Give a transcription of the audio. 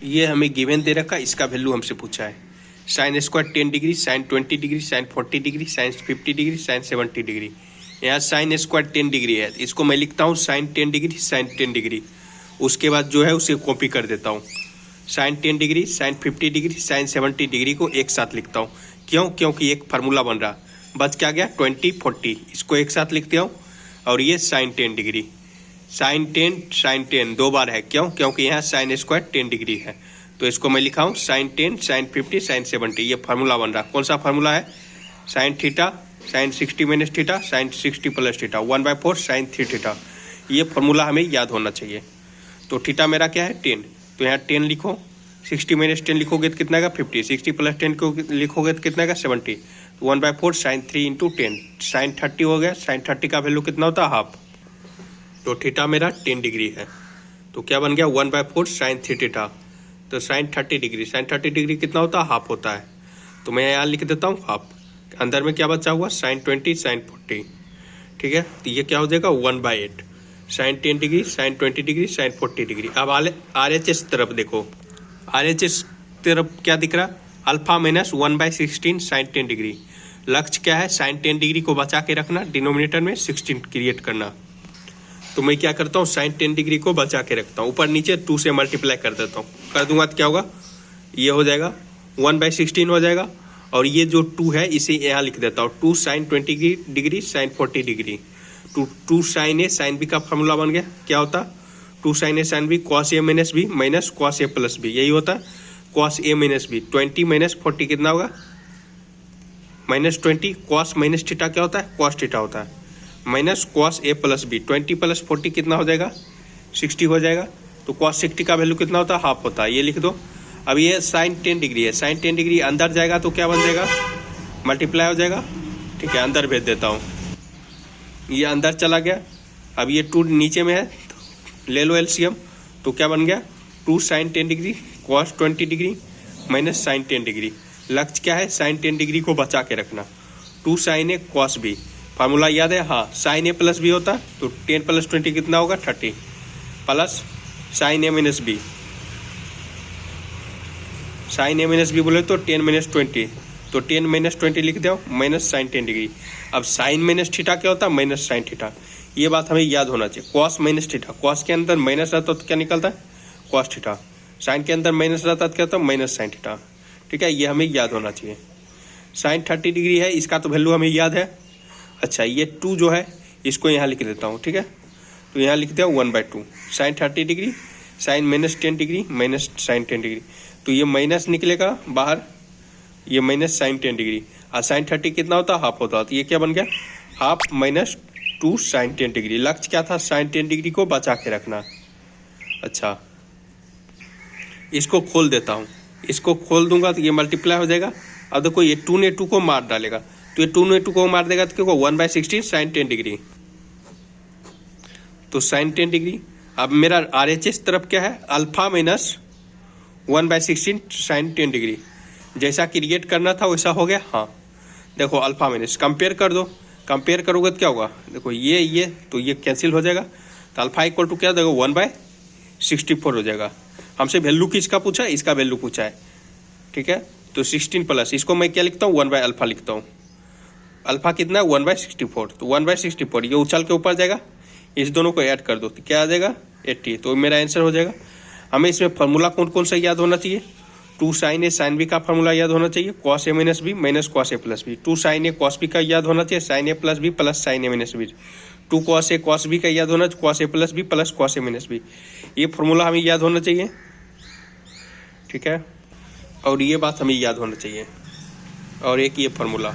ये हमें गिवन दे रखा, इसका वैल्यू हमसे पूछा है। Sine square 10 degree, sine 20 degree, sine 40 degree, sine 50 degree, sine 70 degree. यहाँ साइन स्क्वायर 10 डिग्री है, इसको मैं लिखता हूँ साइन 10 डिग्री, साइन 10 डिग्री। उसके बाद जो है उसे कॉपी कर देता हूँ। Sine 10 degree, sine 50 degree, sine 70 degree को एक साथ लिखता हूँ। क्यों? क्योंकि एक फार्मूला बन रहा। बच क्या गया? 20 40, इसको एक साथ लिखते हूँ। और ये साइन 10 डिग्री, साइन 10 दो बार है। क्यों? क्योंकि यहाँ साइन स्क्वायर 10 डिग्री है, तो इसको मैं लिखा हूँ साइन 10, साइन 50, साइन 70। ये फार्मूला बन रहा। कौन सा फार्मूला है? Sine theta, sine 60 minus theta, sine 60 plus theta, 1/4 sine 3 theta. ये फार्मूला हमें याद होना चाहिए। तो थीटा मेरा क्या है? 10, तो यहाँ 10 लिखो। 60 माइनस 10 लिखोगे तो कितना का? 50। 60 प्लस 10 को लिखोगे तो कितना का? 70। तो 1/4 साइन 3 इंटू 10, साइन 30 हो गया। साइन 30 का वैल्यू कितना होता है? हाफ। तो थीटा मेरा 10 डिग्री है, तो क्या बन गया? 1/4 साइन 3 थीटा। तो साइन 30 डिग्री, साइन 30 डिग्री कितना होता है? हाफ होता है। तो मैं यहाँ लिख देता हूँ हाफ। अंदर में क्या बचा हुआ? Sine 20, sine 40। ठीक है, तो ये क्या हो जाएगा? 1/8 sine 10 degree, sine 20 degree, sine 40 degree. अब RHS तरफ देखो। RHS तरफ क्या दिख रहा? Alpha minus 1/16 sine 10 degree. लक्ष्य क्या है? साइन 10 डिग्री को बचा के रखना, डिनोमिनेटर में 16 क्रिएट करना। तो मैं क्या करता हूँ? साइन 10 डिग्री को बचा के रखता हूँ, ऊपर नीचे 2 से मल्टीप्लाई कर देता हूँ। कर दूंगा तो क्या होगा? ये हो जाएगा 1/16 हो जाएगा। और ये जो 2 है इसे यहाँ लिख देता हूँ, 2 sine 20 degree, sine 40 degree. 2 sine A sine B का फॉर्मूला बन गया। क्या होता? 2 sine A sine B cos A minus B minus cos A plus B, यही होता है। Cos A minus B, 20 minus 40 कितना होगा? -20। कॉस माइनस थीटा क्या होता है? कॉस थीटा होता है। Minus cos A plus B, 20 plus 40 कितना हो जाएगा? 60 हो जाएगा। तो कॉस 60 का वैल्यू कितना होता है? हाफ होता है। ये लिख दो। अब ये साइन 10 डिग्री है, साइन 10 डिग्री अंदर जाएगा तो क्या बन जाएगा? मल्टीप्लाई हो जाएगा। ठीक है, अंदर भेज देता हूँ। ये अंदर चला गया। अब ये 2 नीचे में है, तो ले लो एलसीएम। तो क्या बन गया? 2 sine 10 degree cos 20 degree minus sine 10 degree. लक्ष्य क्या है? साइन 10 डिग्री को बचा के रखना। 2 साइन ए कॉस बी, फार्मूला याद है? हाँ, साइन ए प्लस बी होता, तो 10 प्लस 20 कितना होगा? 30 प्लस साइन ए माइनस बी। साइन ए माइनस बी बोले तो 10 माइनस 20, तो 10 माइनस 20 लिख दो, माइनस साइन 10 डिग्री। अब साइन माइनस थीटा क्या होता है? Minus sine theta. ये बात हमें याद होना चाहिए। कॉस माइनस थीटा, कॉस के अंदर माइनस रहता तो क्या निकलता है? Cos theta. साइन के अंदर माइनस रहता तो क्या होता है? Minus sine theta. ठीक है, ये हमें याद होना चाहिए। साइन 30 डिग्री है, इसका तो वैल्यू हमें याद है। अच्छा, ये 2 जो है इसको यहाँ लिख देता हूँ। ठीक है, तो यहाँ लिख दिया 1/2 sine 30 degree, sine minus 10 degree minus sine 10 degree. तो ये माइनस निकलेगा बाहर, ये माइनस साइन 10 डिग्री। और साइन 30 कितना होता है? हाफ होता है। तो ये क्या बन गया? Half minus 2 sine 10 degree. लक्ष्य क्या था? साइन 10 डिग्री को बचा के रखना। अच्छा, इसको खोल देता हूँ। इसको खोल दूंगा तो ये मल्टीप्लाई हो जाएगा। अब देखो ये 2 ने 2 को मार डालेगा, तो ये 2 ने 2 को मार देगा तो क्या? 1/16 साइन 10 डिग्री। तो साइन 10 डिग्री। अब मेरा RHS तरफ क्या है? Alpha minus 1/16 sine 10 degree. जैसा क्रिएट करना था वैसा हो गया। हाँ, देखो अल्फा माइनस कंपेयर कर दो। कंपेयर करोगे तो क्या होगा? देखो ये तो ये कैंसिल हो जाएगा। तो अल्फा इक्वल टू क्या? देखो 1/64 हो जाएगा। हमसे वैल्यू किसका पूछा है? इसका वैल्यू पूछा है। ठीक है, तो 16 प्लस, इसको मैं क्या लिखता हूँ? 1/अल्फा लिखता हूँ। अल्फा कितना है? 1/64। तो 1/64 ये उछल के ऊपर जाएगा, इस दोनों को ऐड कर दो तो क्या आ जाएगा? 80। तो मेरा आंसर हो जाएगा। हमें इसमें फार्मूला कौन कौन सा याद होना चाहिए? 2 साइन ए साइन बी का फार्मूला याद होना चाहिए, cos A minus B minus cos A plus B. 2 sine A cos B का याद होना चाहिए, sign A plus B plus sign A minus B. 2 cos A cos B का याद होना चाहिए, cos A plus B plus cos A minus B. ये formula हमें याद होना चाहिए। ठीक है, और ये बात हमें याद होना चाहिए। और एक ये फार्मूला